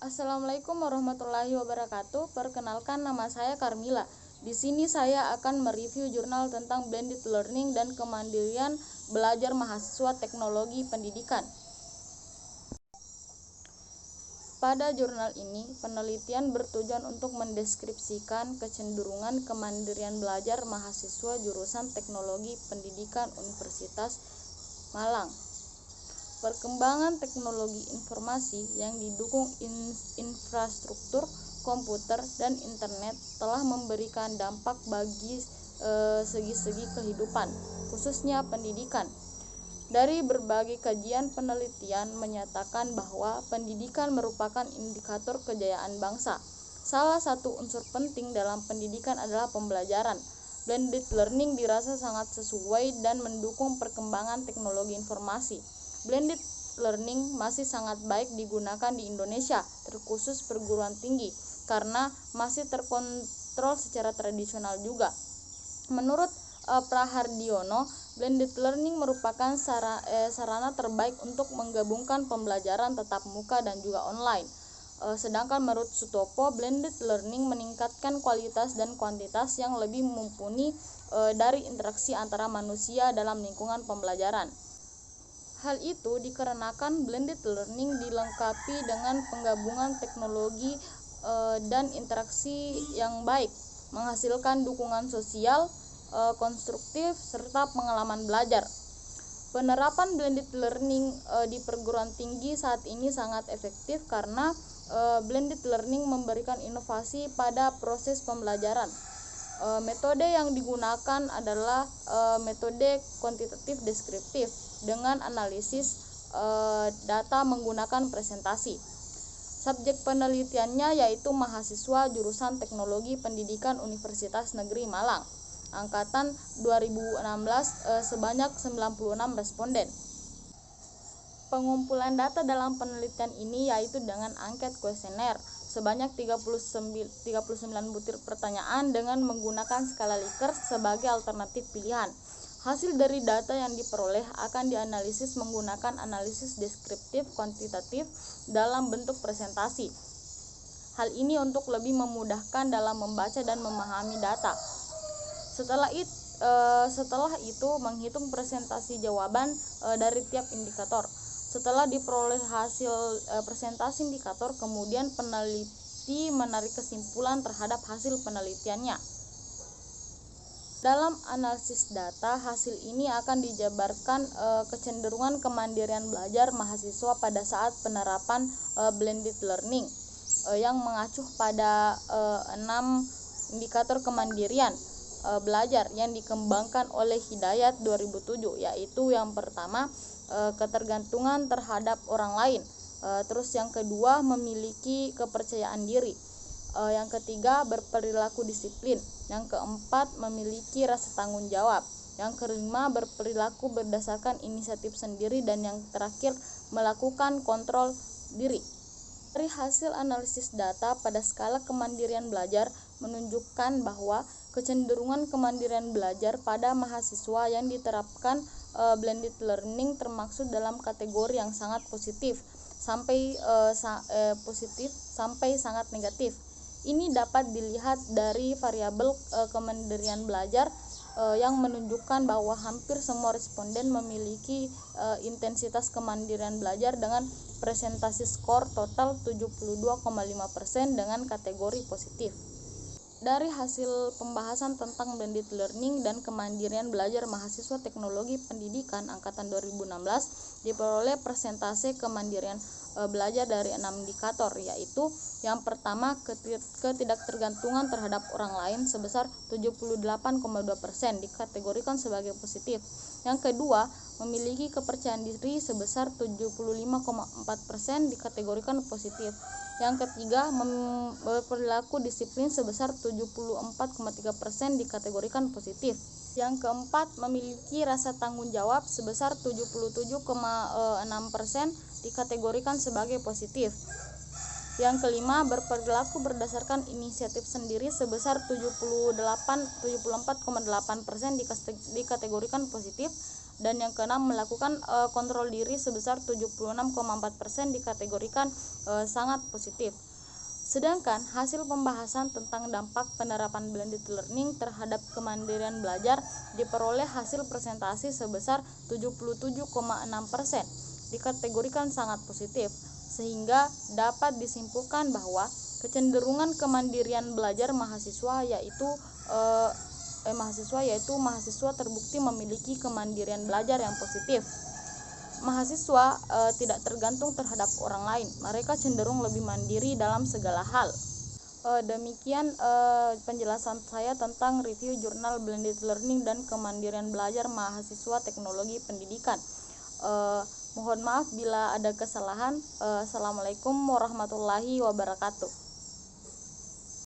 Assalamualaikum warahmatullahi wabarakatuh. Perkenalkan, nama saya Karmila. Di sini saya akan mereview jurnal tentang blended learning dan kemandirian belajar mahasiswa teknologi pendidikan. Pada jurnal ini, penelitian bertujuan untuk mendeskripsikan kecenderungan kemandirian belajar mahasiswa jurusan Teknologi Pendidikan Universitas Malang. Perkembangan teknologi informasi yang didukung infrastruktur komputer dan internet telah memberikan dampak bagi segi-segi kehidupan, khususnya pendidikan. Dari berbagai kajian penelitian menyatakan bahwa pendidikan merupakan indikator kejayaan bangsa. Salah satu unsur penting dalam pendidikan adalah pembelajaran. Blended learning dirasa sangat sesuai dan mendukung perkembangan teknologi informasi. Blended learning masih sangat baik digunakan di Indonesia, terkhusus perguruan tinggi, karena masih terkontrol secara tradisional juga. Menurut Prahardiono, blended learning merupakan sarana terbaik untuk menggabungkan pembelajaran tatap muka dan juga online. Sedangkan menurut Sutopo, blended learning meningkatkan kualitas dan kuantitas yang lebih mumpuni dari interaksi antara manusia dalam lingkungan pembelajaran. Hal itu dikarenakan blended learning dilengkapi dengan penggabungan teknologi dan interaksi yang baik, menghasilkan dukungan sosial konstruktif serta pengalaman belajar. Penerapan blended learning di perguruan tinggi saat ini sangat efektif karena blended learning memberikan inovasi pada proses pembelajaran. Metode yang digunakan adalah metode kuantitatif deskriptif dengan analisis data menggunakan presentasi. Subjek penelitiannya yaitu mahasiswa jurusan Teknologi Pendidikan Universitas Negeri Malang, angkatan 2016, sebanyak 96 responden. Pengumpulan data dalam penelitian ini yaitu dengan angket kuesioner sebanyak 39 butir pertanyaan dengan menggunakan skala Likert sebagai alternatif pilihan. Hasil dari data yang diperoleh akan dianalisis menggunakan analisis deskriptif kuantitatif dalam bentuk presentasi. Hal ini untuk lebih memudahkan dalam membaca dan memahami data. Setelah itu menghitung presentasi jawaban dari tiap indikator. Setelah diperoleh hasil presentasi indikator, kemudian peneliti menarik kesimpulan terhadap hasil penelitiannya. Dalam analisis data, hasil ini akan dijabarkan kecenderungan kemandirian belajar mahasiswa pada saat penerapan blended learning yang mengacu pada 6 indikator kemandirian belajar yang dikembangkan oleh Hidayat 2007, yaitu yang pertama ketergantungan terhadap orang lain, terus yang kedua memiliki kepercayaan diri, yang ketiga berperilaku disiplin, yang keempat memiliki rasa tanggung jawab, yang kelima berperilaku berdasarkan inisiatif sendiri, dan yang terakhir melakukan kontrol diri. Dari hasil analisis data pada skala kemandirian belajar menunjukkan bahwa kecenderungan kemandirian belajar pada mahasiswa yang diterapkan blended learning termasuk dalam kategori yang sangat positif sampai sangat negatif. Ini dapat dilihat dari variabel kemandirian belajar yang menunjukkan bahwa hampir semua responden memiliki intensitas kemandirian belajar dengan presentasi skor total 72,5% dengan kategori positif. Dari hasil pembahasan tentang blended learning dan kemandirian belajar mahasiswa teknologi pendidikan angkatan 2016 diperoleh persentase kemandirian belajar dari 6 indikator, yaitu yang pertama ketidaktergantungan terhadap orang lain sebesar 78,2% dikategorikan sebagai positif. Yang kedua, memiliki kepercayaan diri sebesar 75,4% dikategorikan positif. Yang ketiga, berperilaku disiplin sebesar 74,3% dikategorikan positif. Yang keempat, memiliki rasa tanggung jawab sebesar 77,6% dikategorikan sebagai positif. Yang kelima, berperilaku berdasarkan inisiatif sendiri sebesar 74,8% dikategorikan positif. Dan yang keenam, melakukan kontrol diri sebesar 76,4% dikategorikan sangat positif. Sedangkan hasil pembahasan tentang dampak penerapan blended learning terhadap kemandirian belajar diperoleh hasil presentasi sebesar 77,6%, dikategorikan sangat positif, sehingga dapat disimpulkan bahwa kecenderungan kemandirian belajar mahasiswa mahasiswa terbukti memiliki kemandirian belajar yang positif. Mahasiswa tidak tergantung terhadap orang lain, mereka cenderung lebih mandiri dalam segala hal. Demikian penjelasan saya tentang review jurnal blended learning dan kemandirian belajar mahasiswa teknologi pendidikan. Mohon maaf bila ada kesalahan. Assalamualaikum warahmatullahi wabarakatuh.